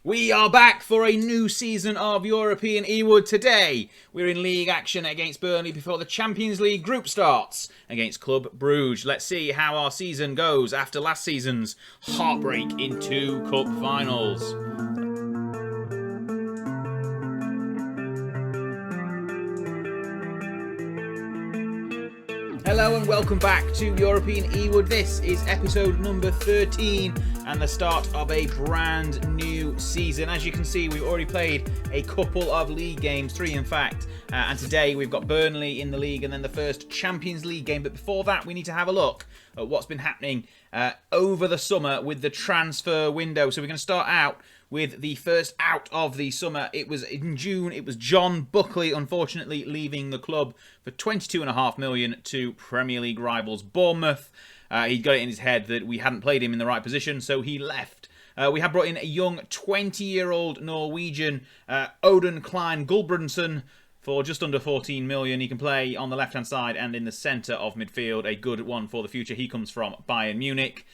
We are back for a new season of European Ewood. Today, we're in league action against Burnley before the Champions League group starts against Club Brugge. Let's see how our season goes after last season's heartbreak in 2 cup finals. Hello and welcome back to European Ewood. This is episode number 13 and the start of a brand new season. As you can see, we've already played a couple of league games, 3 in fact, and today we've got Burnley in the league and then the first Champions League game. But before that, we need to have a look at what's been happening over the summer with the transfer window. So we're going to start out with the first out of the summer. It was in June. It was John Buckley, unfortunately, leaving the club for £22.5 million to Premier League rivals Bournemouth. He got it in his head that we hadn't played him in the right position, so he left. We have brought in a young 20-year-old Norwegian, Odin Klein Gulbrandsen, for just under 14 million. He can play on the left-hand side and in the centre of midfield. A good one for the future. He comes from Bayern Munich.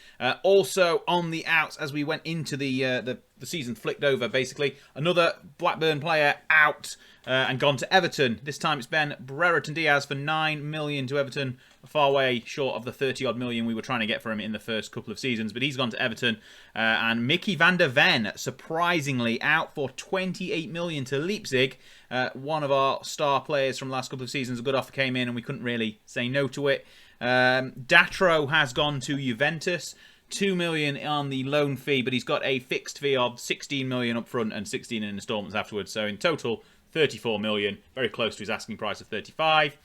Also on the outs, as we went into the season flicked over, basically, another Blackburn player out and gone to Everton. This time it's been Brereton Diaz for 9 million to Everton. Far way short of the 30-odd million we were trying to get for him in the first couple of seasons. But he's gone to Everton. And Mickey van der Ven, surprisingly, out for 28 million to Leipzig. One of our star players from the last couple of seasons. A good offer came in and we couldn't really say no to it. Datro has gone to Juventus. 2 million on the loan fee, but he's got a fixed fee of 16 million up front and 16 in instalments afterwards. So in total, 34 million. Very close to his asking price of 35.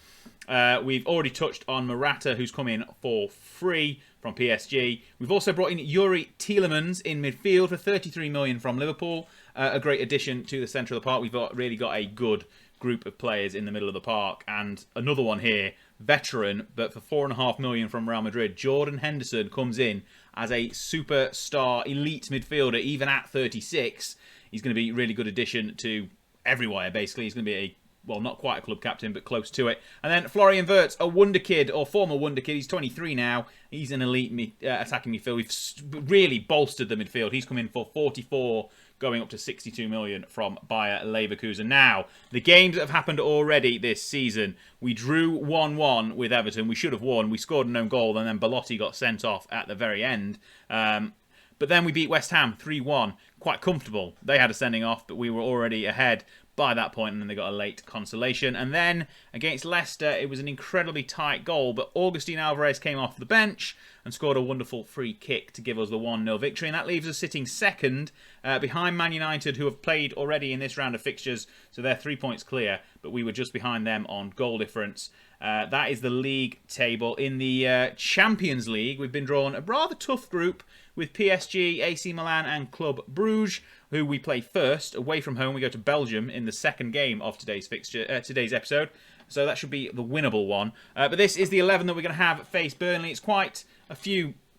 We've already touched on Morata, who's come in for free from PSG. We've also brought in Yuri Tielemans in midfield for 33 million from Liverpool. A great addition to the centre of the park. We've really got a good group of players in the middle of the park. And another one here, veteran, but for 4.5 million from Real Madrid. Jordan Henderson comes in as a superstar elite midfielder, even at 36. He's going to be a really good addition to everywhere, basically. He's going to be well, not quite a club captain, but close to it. And then Florian Wirtz, a wonder kid, or former wonder kid. He's 23 now. He's an elite attacking midfield. We've really bolstered the midfield. He's come in for 44, going up to 62 million from Bayer Leverkusen. Now, the games that have happened already this season. We drew 1-1 with Everton. We should have won. We scored an own goal, and then Belotti got sent off at the very end. But then we beat West Ham 3-1. Quite comfortable. They had a sending off, but we were already ahead by that point, and then they got a late consolation. And then against Leicester, it was an incredibly tight goal, but Augustin Alvarez came off the bench and scored a wonderful free kick to give us the 1-0 victory. And that leaves us sitting second behind Man United, who have played already in this round of fixtures, so they're 3 points clear, but we were just behind them on goal difference. That is the league table. In the Champions League, we've been drawn a rather tough group with PSG, AC Milan and Club Brugge, who we play first. Away from home, we go to Belgium in the second game of today's episode. So that should be the winnable one. But this is the 11 that we're going to have face Burnley. It's quite a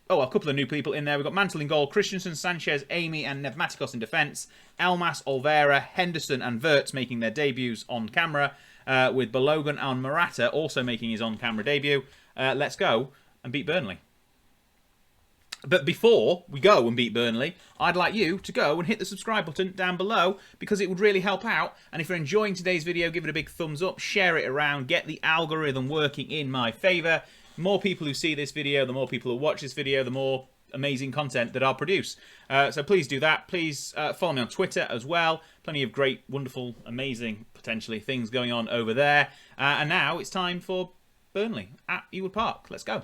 couple of new people in there. We've got Mantle in goal, Christensen, Sanchez, Amy and Nevmatikos in defence. Elmas, Olvera, Henderson and Wirtz making their debuts on camera, with Balogun and Morata also making his on-camera debut. Let's go and beat Burnley. But before we go and beat Burnley, I'd like you to go and hit the subscribe button down below, because it would really help out. And if you're enjoying today's video, give it a big thumbs up, share it around, get the algorithm working in my favour. The more people who see this video, the more people who watch this video, the more amazing content that I'll produce. So please do that. Please follow me on Twitter as well. Plenty of great, wonderful, amazing, potentially, things going on over there. And now it's time for Burnley at Ewood Park. Let's go.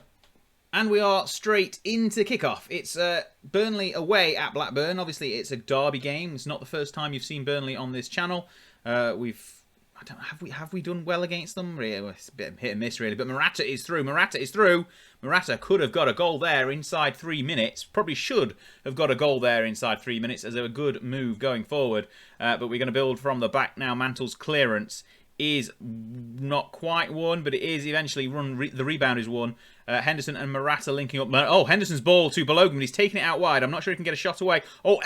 And we are straight into kickoff. It's Burnley away at Blackburn. Obviously, it's a derby game. It's not the first time you've seen Burnley on this channel. Have we done well against them? Really, it's a bit hit and miss, really. But Morata is through. Morata is through. Morata could have got a goal there inside 3 minutes. Probably should have got a goal there inside 3 minutes as a good move going forward. But we're going to build from the back now. Mantle's clearance is not quite won, but it is eventually the rebound is won. Henderson and Morata linking up. Oh, Henderson's ball to Balogun. He's taking it out wide. I'm not sure he can get a shot away. Oh,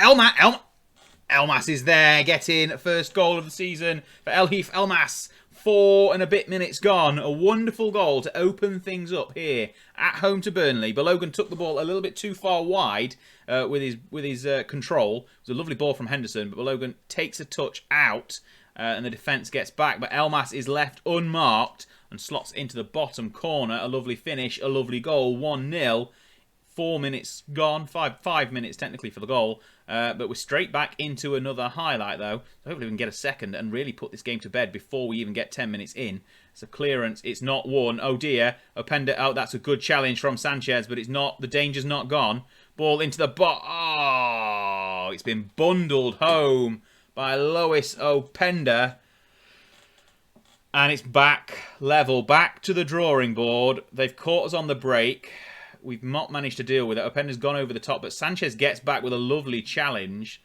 Elmas is there, getting first goal of the season for Elhif Elmas. 4 and a bit minutes gone. A wonderful goal to open things up here at home to Burnley. Balogun took the ball a little bit too far wide with his control. It was a lovely ball from Henderson, but Balogun takes a touch out and the defence gets back. But Elmas is left unmarked and slots into the bottom corner. A lovely finish, a lovely goal, 1-0. 4 minutes gone, 5 minutes technically for the goal, but we're straight back into another highlight though. So hopefully we can get a second and really put this game to bed before we even get 10 minutes in. It's a clearance, it's not won. Oh dear, Openda, oh that's a good challenge from Sanchez, but it's not, the danger's not gone. Ball into the box, oh, it's been bundled home by Lois Openda. And it's back level, back to the drawing board. They've caught us on the break. We've not managed to deal with it. Openda's gone over the top, but Sanchez gets back with a lovely challenge.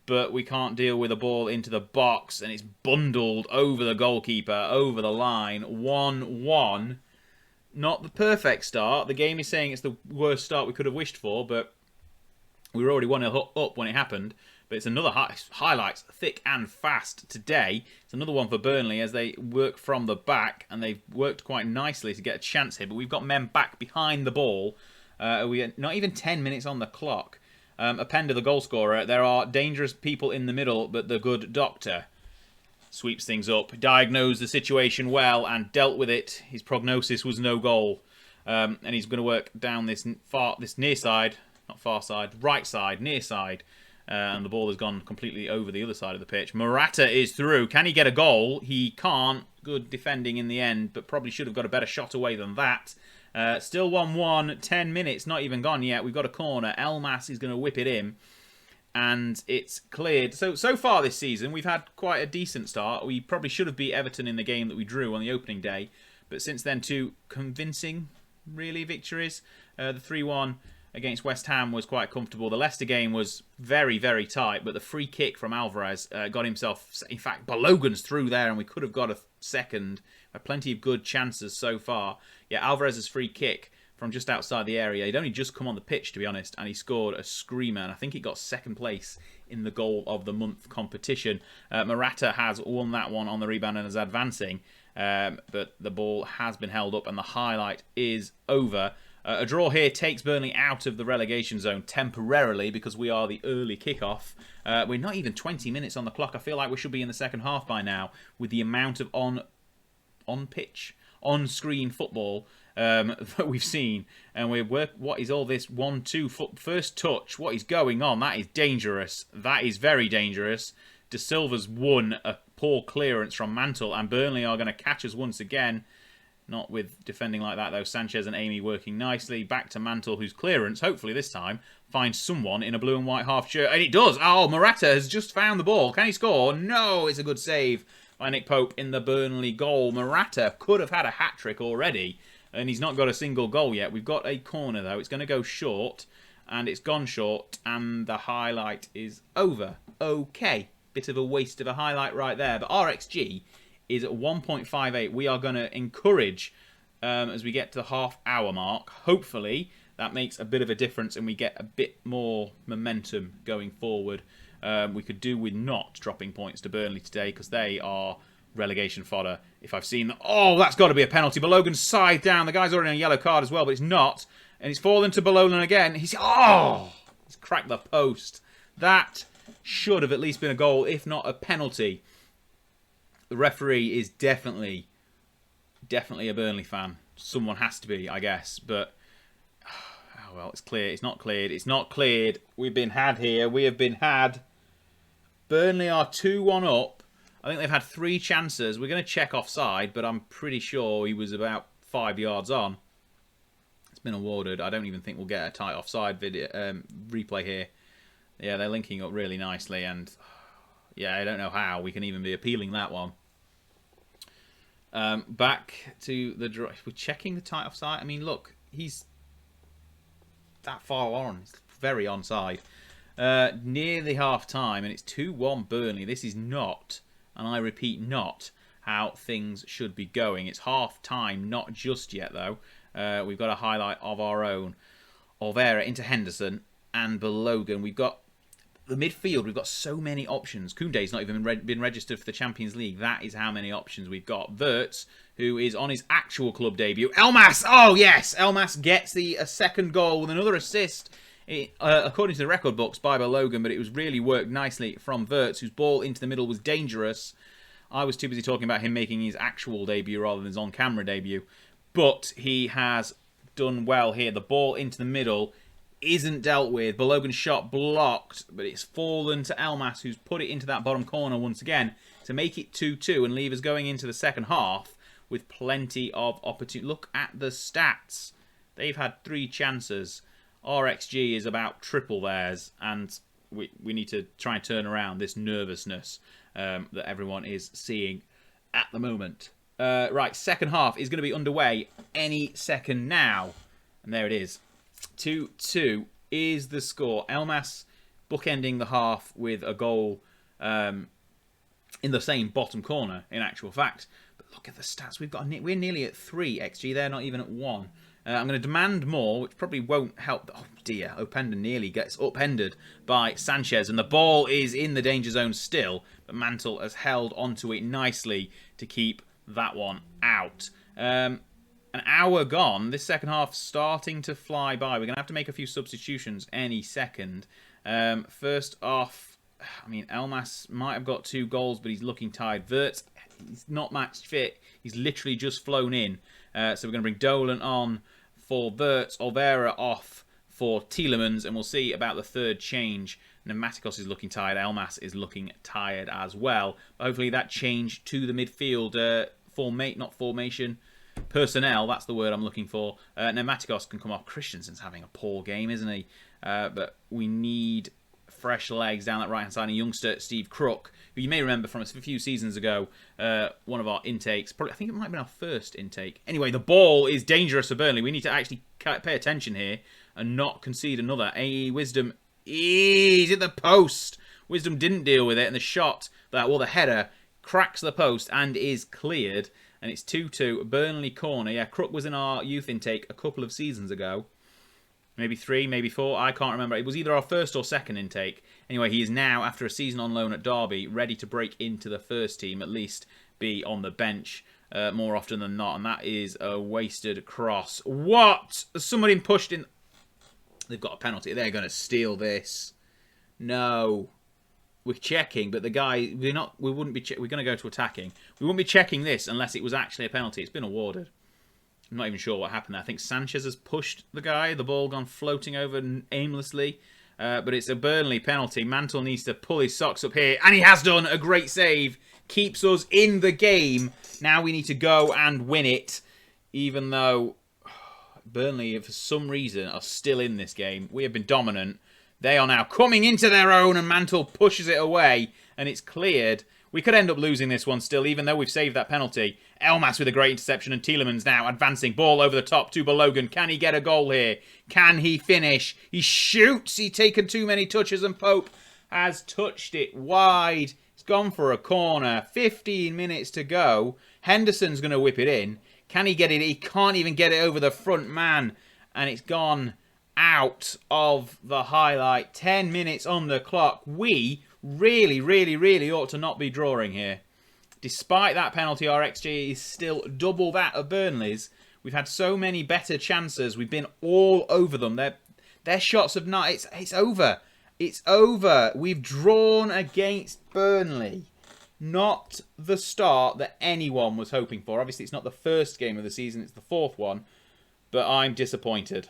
But we can't deal with a ball into the box, and it's bundled over the goalkeeper, over the line. 1-1. Not the perfect start. The game is saying it's the worst start we could have wished for, but we were already 1-0 up when it happened. But it's another highlights, thick and fast today. It's another one for Burnley as they work from the back, and they've worked quite nicely to get a chance here. But we've got men back behind the ball. We are not even 10 minutes on the clock. Openda, the goal scorer. There are dangerous people in the middle, but the good doctor sweeps things up, diagnosed the situation well, and dealt with it. His prognosis was no goal, and he's going to work down this near side, not far side, right side, near side. And the ball has gone completely over the other side of the pitch. Morata is through. Can he get a goal? He can't. Good defending in the end, but probably should have got a better shot away than that. Still 1-1. 10 minutes, not even gone yet. We've got a corner. Elmas is going to whip it in. And it's cleared. So far this season, we've had quite a decent start. We probably should have beat Everton in the game that we drew on the opening day. But since then, 2 convincing, really, victories. The 3-1 against West Ham was quite comfortable. The Leicester game was very, very tight, but the free kick from Alvarez got himself... In fact, Balogun's through there, and we could have got a second. Had plenty of good chances so far. Yeah, Alvarez's free kick from just outside the area. He'd only just come on the pitch, to be honest, and he scored a screamer. And I think he got second place in the Goal of the Month competition. Morata has won that one on the rebound and is advancing. But the ball has been held up, and the highlight is over. A draw here takes Burnley out of the relegation zone temporarily because we are the early kickoff. We're not even 20 minutes on the clock. I feel like we should be in the second half by now with the amount of on-pitch, on-screen football that we've seen. And what is all this 1-2 first touch? What is going on? That is dangerous. That is very dangerous. De Silva's won a poor clearance from Mantle, and Burnley are going to catch us once again. Not with defending like that, though. Sanchez and Amy working nicely. Back to Mantle, whose clearance, hopefully this time, finds someone in a blue and white half shirt. And it does! Oh, Morata has just found the ball. Can he score? No! It's a good save by Nick Pope in the Burnley goal. Morata could have had a hat-trick already, and he's not got a single goal yet. We've got a corner, though. It's going to go short, and it's gone short, and the highlight is over. Okay. Bit of a waste of a highlight right there. But RXG is at 1.58. We are going to encourage as we get to the half-hour mark. Hopefully, that makes a bit of a difference and we get a bit more momentum going forward. We could do with not dropping points to Burnley today because they are relegation fodder. If I've seen... Oh, that's got to be a penalty. Balogun's side down. The guy's already on a yellow card as well, but it's not. And it's fallen to Balogun again. He's cracked the post. That should have at least been a goal, if not a penalty. The referee is definitely a Burnley fan. Someone has to be, I guess. But, oh well, it's clear. It's not cleared. It's not cleared. We've been had here. We have been had. Burnley are 2-1 up. I think they've had 3 chances. We're going to check offside, but I'm pretty sure he was about 5 yards on. It's been awarded. I don't even think we'll get a tight offside video replay here. Yeah, they're linking up really nicely, and yeah, I don't know how we can even be appealing that one. Back to the draw. We're checking the tight offside. I mean, look, he's that far on. He's very onside. Near the half-time, and it's 2-1 Burnley. This is not, and I repeat, not how things should be going. It's half-time, not just yet, though. We've got a highlight of our own. Olvera into Henderson and Balogun. We've got the midfield, we've got so many options. Koundé's not even been registered for the Champions League. That is how many options we've got. Wirtz, who is on his actual club debut. Elmas! Oh, yes! Elmas gets a second goal with another assist, according to the record books, by Logan, but it was really worked nicely from Wirtz, whose ball into the middle was dangerous. I was too busy talking about him making his actual debut rather than his on-camera debut. But he has done well here. The ball into the middle isn't dealt with. Balogan's shot blocked, but it's fallen to Elmas, who's put it into that bottom corner once again to make it 2-2 and leave us going into the second half with plenty of opportunity. Look at the stats. They've had 3 chances. Our XG is about triple theirs, and we need to try and turn around this nervousness that everyone is seeing at the moment. Right, second half is going to be underway any second now. And there it is. 2-2 is the score. Elmas bookending the half with a goal in the same bottom corner, in actual fact. But look at the stats. We're nearly at 3 XG. They're not even at 1. I'm going to demand more, which probably won't help. Oh dear, Openda nearly gets upended by Sanchez, and the ball is in the danger zone still, but Mantle has held onto it nicely to keep that one out. An hour gone. This second half starting to fly by. We're going to have to make a few substitutions any second. First off, I mean, Elmas might have got 2 goals, but he's looking tired. Wirtz, he's not match fit. He's literally just flown in. So we're going to bring Dolan on for Wirtz, Olvera off for Tielemans, and we'll see about the third change. Pneumaticos is looking tired. Elmas is looking tired as well. But hopefully that change to the midfield personnel, that's the word I'm looking for. Pneumaticos can come off. Christensen's having a poor game, isn't he? But we need fresh legs down that right-hand side. A youngster, Steve Crook, who you may remember from a few seasons ago, one of our intakes. Probably, I think it might have been our first intake. Anyway, the ball is dangerous for Burnley. We need to actually pay attention here and not concede another. Wisdom is at the post. Wisdom didn't deal with it, and the shot, the header, cracks the post and is cleared. And it's 2-2, Burnley corner. Yeah, Crook was in our youth intake a couple of seasons ago. Maybe 3, maybe 4, I can't remember. It was either our first or second intake. Anyway, he is now, after a season on loan at Derby, ready to break into the first team, at least be on the bench more often than not. And that is a wasted cross. What? Somebody pushed in. They've got a penalty. They're going to steal this. No. We're checking, but the guy, we're going to go to attacking. We wouldn't be checking this unless it was actually a penalty. It's been awarded. I'm not even sure what happened there. I think Sanchez has pushed the guy. The ball gone floating over aimlessly. But it's a Burnley penalty. Mantle needs to pull his socks up here. And he has done a great save. Keeps us in the game. Now we need to go and win it. Even though Burnley, for some reason, are still in this game. We have been dominant. They are now coming into their own, and Mantle pushes it away, and it's cleared. We could end up losing this one still, even though we've saved that penalty. Elmas with a great interception, and Tielemans now advancing. Ball over the top to Balogun. Can he get a goal here? Can he finish? He shoots. He's taken too many touches, and Pope has touched it wide. It's gone for a corner. 15 minutes to go. Henderson's going to whip it in. Can he get it? He can't even get it over the front man, and it's gone out of the highlight. 10 minutes on the clock. We really ought to not be drawing here. Despite that penalty, our XG is still double that of Burnley's. We've had so many better chances. We've been all over them. Their shots have not... It's over. It's over. We've drawn against Burnley. Not the start that anyone was hoping for. Obviously, it's not the first game of the season. It's the 4th one. But I'm disappointed.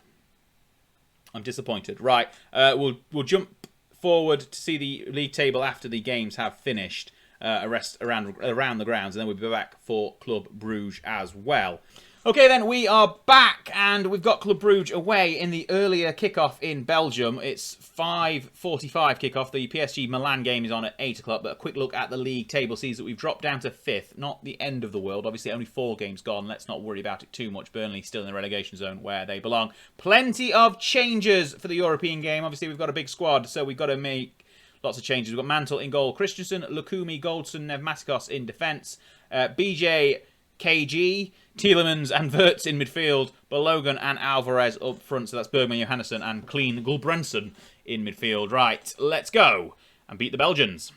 I'm disappointed. Right, we'll jump forward to see the league table after the games have finished around the grounds, and then we'll be back for Club Brugge as well. Okay, then we are back, and we've got Club Brugge away in the earlier kickoff in Belgium. It's 5:45 kickoff. The PSG Milan game is on at 8 o'clock, but a quick look at the league table sees that we've dropped down to 5th. Not the end of the world. Obviously, only 4 games gone. Let's not worry about it too much. Burnley still in the relegation zone where they belong. Plenty of changes for the European game. Obviously, we've got a big squad, so we've got to make lots of changes. We've got Mantle in goal, Christensen, Lukumi, Goldson, Pneumaticos in defence, BJ, KG, Tielemans and Wirtz in midfield, Balogun and Alvarez up front. So that's Bergman, Johannesson and Clean Gulbrandsen in midfield. Right, let's go and beat the Belgians.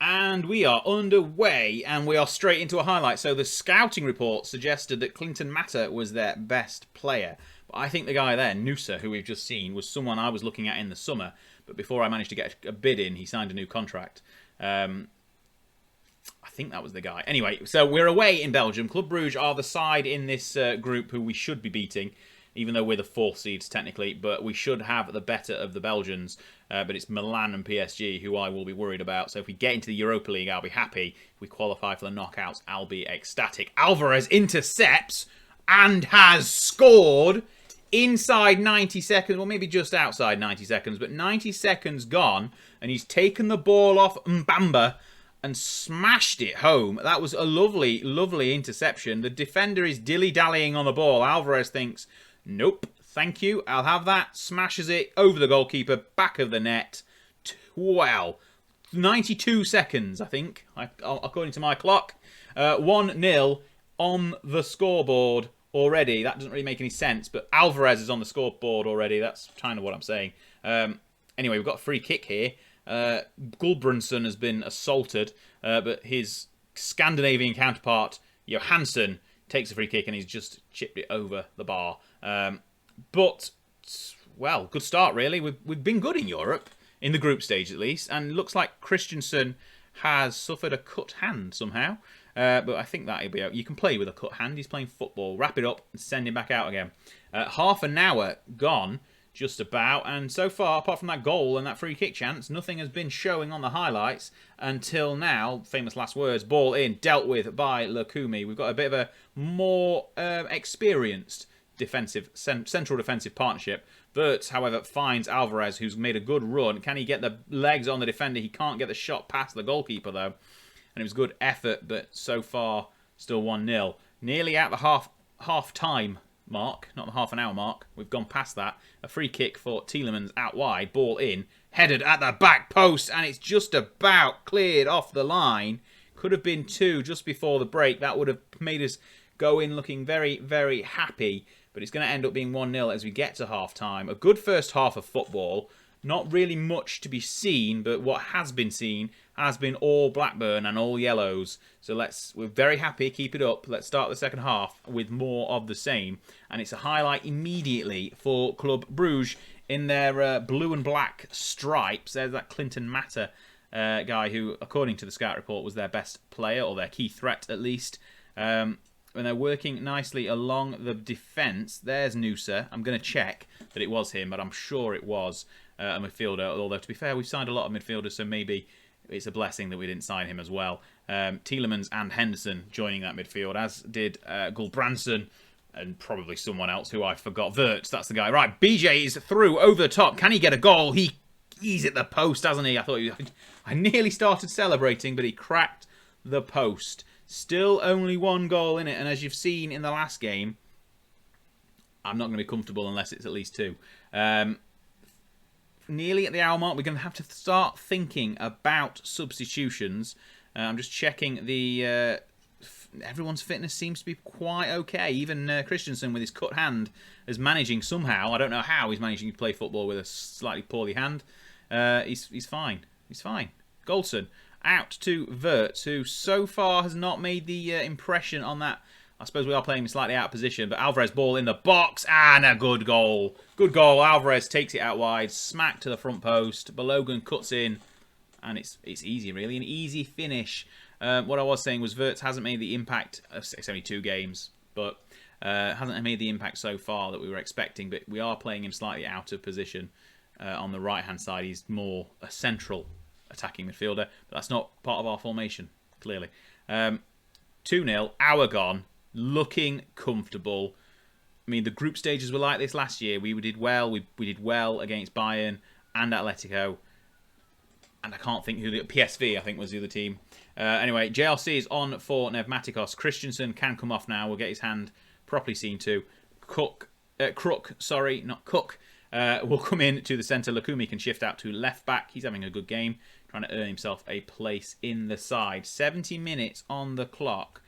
And we are underway, and we are straight into a highlight. So the scouting report suggested that Clinton Matter was their best player. But I think the guy there, Noosa, who we've just seen, was someone I was looking at in the summer. But before I managed to get a bid in, he signed a new contract. I think that was the guy. Anyway, so we're away in Belgium. Club Brugge are the side in this group who we should be beating, even though we're the fourth seeds technically. But we should have the better of the Belgians. But it's Milan and PSG who I will be worried about. So if we get into the Europa League, I'll be happy. If we qualify for the knockouts, I'll be ecstatic. Alvarez intercepts and has scored inside 90 seconds. Well, maybe just outside 90 seconds. But 90 seconds gone. And he's taken the ball off Mbamba and smashed it home. That was a lovely, lovely interception. The defender is dilly-dallying on the ball. Alvarez thinks, nope. Thank you, I'll have that. Smashes it over the goalkeeper, back of the net. Wow. 92 seconds, I think, according to my clock. 1-0 on the scoreboard already. That doesn't really make any sense, but Alvarez is on the scoreboard already. That's kind of what I'm saying. Anyway, we've got a free kick here. Gulbrandsen has been assaulted, but his Scandinavian counterpart, Johansson, takes a free kick and he's just chipped it over the bar. But, well, good start, really. We've been good in Europe, in the group stage at least, and it looks like Christensen has suffered a cut hand somehow. But I think that'll be out. You can play with a cut hand. He's playing football. Wrap it up and send him back out again. Half an hour gone, just about. And so far, apart from that goal and that free kick chance, nothing has been showing on the highlights until now. Famous last words. Ball in, dealt with by Lukumi. We've got a bit of a more experienced central defensive partnership. Wirtz, however, finds Alvarez, who's made a good run. Can he get the legs on the defender? He can't get the shot past the goalkeeper, though. And it was good effort, but so far, still 1-0. Nearly at the half-time mark, not the half an hour mark. We've gone past that. A free kick for Tielemans out wide. Ball in. Headed at the back post, and it's just about cleared off the line. Could have been 2 just before the break. That would have made us go in looking very, very happy. But it's going to end up being 1-0 as we get to half-time. A good first half of football. Not really much to be seen, but what has been seen has been all Blackburn and all yellows. So we're very happy, keep it up. Let's start the second half with more of the same. And it's a highlight immediately for Club Brugge in their blue and black stripes. There's that Clinton Matter guy who, according to the scout report, was their best player, or their key threat at least. And they're working nicely along the defence. There's Noosa. I'm going to check that it was him, but I'm sure it was a midfielder. Although, to be fair, we've signed a lot of midfielders, so maybe it's a blessing that we didn't sign him as well. Tielemans and Henderson joining that midfield, as did Gulbrandsen and probably someone else who I forgot. Wirtz, that's the guy. Right, BJ is through over the top. Can he get a goal? He's at the post, hasn't he? I nearly started celebrating, but he cracked the post. Still only 1 goal in it, and as you've seen in the last game, I'm not going to be comfortable unless it's at least 2. Nearly at the hour mark, we're going to have to start thinking about substitutions. I'm just checking the... everyone's fitness seems to be quite okay. Even Christensen with his cut hand is managing somehow. I don't know how he's managing to play football with a slightly poorly hand. He's fine. He's fine. Goldson. Out to Wirtz, who so far has not made the impression on that. I suppose we are playing slightly out of position, but Alvarez ball in the box, and a good goal. Good goal. Alvarez takes it out wide, smack to the front post. Balogun cuts in, and it's easy, really. An easy finish. What I was saying was Wirtz hasn't made the impact. It's only 2 games, but hasn't made the impact so far that we were expecting, but we are playing him slightly out of position. On the right-hand side, he's more a central attacking midfielder, but that's not part of our formation, clearly. 2-0, hour gone, looking comfortable. I mean, the group stages were like this last year. We did well. We did well against Bayern and Atletico. And I can't think who the... PSV, I think, was the other team. Anyway, JLC is on for Pneumaticos. Christensen can come off now. We'll get his hand properly seen to. Crook, not Cook. Will come in to the centre. Lukumi can shift out to left back. He's having a good game, trying to earn himself a place in the side. 70 minutes on the clock.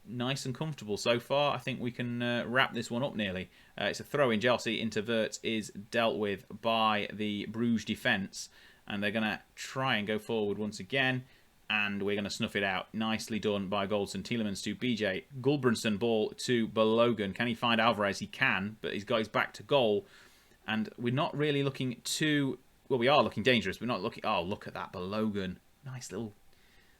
nice and comfortable so far. I think we can wrap this one up nearly. It's a throw in. Chelsea into Wirtz is dealt with by the Bruges defence, and they're going to try and go forward once again, and we're going to snuff it out. Nicely done by Goldson. Tielemans to BJ. Gulbranson ball to Balogun. Can he find Alvarez? He can, but he's got his back to goal, and we're not really looking too... Well, we are looking dangerous. We're not looking... Oh, look at that, Balogun. Nice little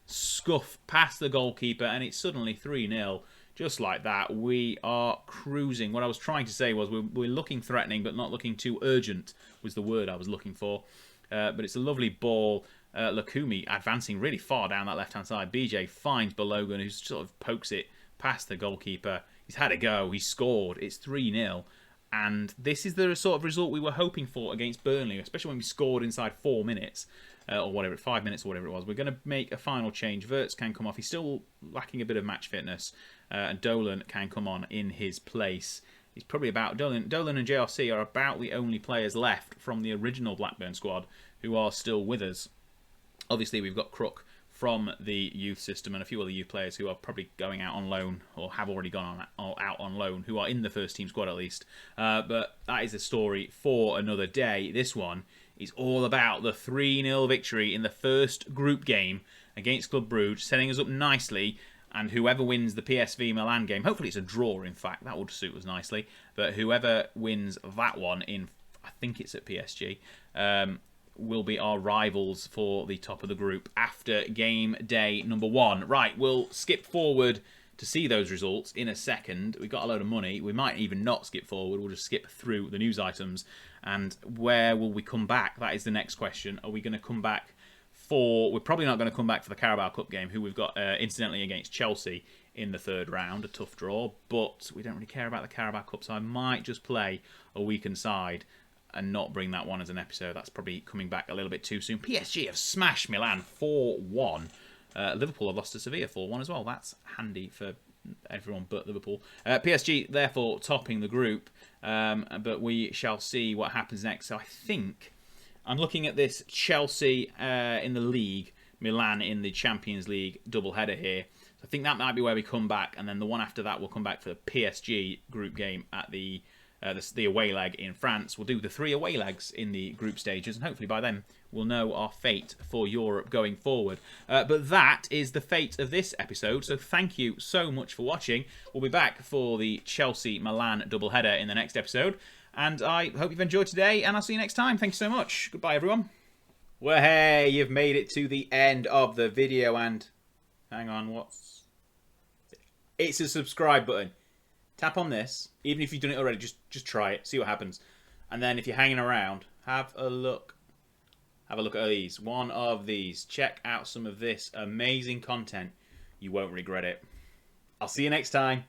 scuff past the goalkeeper, and it's suddenly 3-0. Just like that, we are cruising. What I was trying to say was we're looking threatening, but not looking too urgent, was the word I was looking for. But it's a lovely ball. Lukumi advancing really far down that left-hand side. BJ finds Balogun, who sort of pokes it past the goalkeeper. He's had a go. He's scored. It's 3-0. And this is the sort of result we were hoping for against Burnley, especially when we scored inside 4 minutes. Or whatever, 5 minutes or whatever it was. We're going to make a final change. Wirtz can come off. He's still lacking a bit of match fitness. And Dolan can come on in his place. He's probably about... Dolan and JRC are about the only players left from the original Blackburn squad who are still with us. Obviously, we've got Crook from the youth system and a few other youth players who are probably going out on loan or have already gone out on loan, who are in the first team squad at least. But that is a story for another day. This one is all about the 3-0 victory in the first group game against Club Brugge, setting us up nicely. And whoever wins the PSV Milan game, hopefully it's a draw, in fact, that would suit us nicely. But whoever wins that one in, I think it's at PSG, will be our rivals for the top of the group after game day number 1. Right, we'll skip forward to see those results in a second. We've got a load of money. We might even not skip forward. We'll just skip through the news items. And where will we come back? That is the next question. Are we going to come back for... We're probably not going to come back for the Carabao Cup game, who we've got incidentally against Chelsea in the third round. A tough draw, but we don't really care about the Carabao Cup, so I might just play a weakened side and not bring that one as an episode. That's probably coming back a little bit too soon. PSG have smashed Milan 4-1. Liverpool have lost to Sevilla 4-1 as well. That's handy for everyone but Liverpool. PSG, therefore, topping the group. But we shall see what happens next. So I think I'm looking at this Chelsea in the league, Milan in the Champions League doubleheader here. So I think that might be where we come back. And then the one after that will come back for the PSG group game at the away leg in France. We'll do the 3 away legs in the group stages, and hopefully by then we'll know our fate for Europe going forward. But that is the fate of this episode, so thank you so much for watching. We'll be back for the Chelsea-Milan doubleheader in the next episode, and I hope you've enjoyed today, and I'll see you next time. Thank you so much. Goodbye, everyone. Well, hey, you've made it to the end of the video, and... Hang on, what's... It's a subscribe button. Tap on this, even if you've done it already, just try it, see what happens. And then if you're hanging around, have a look at these. One of these. Check out some of this amazing content. You won't regret it. I'll see you next time.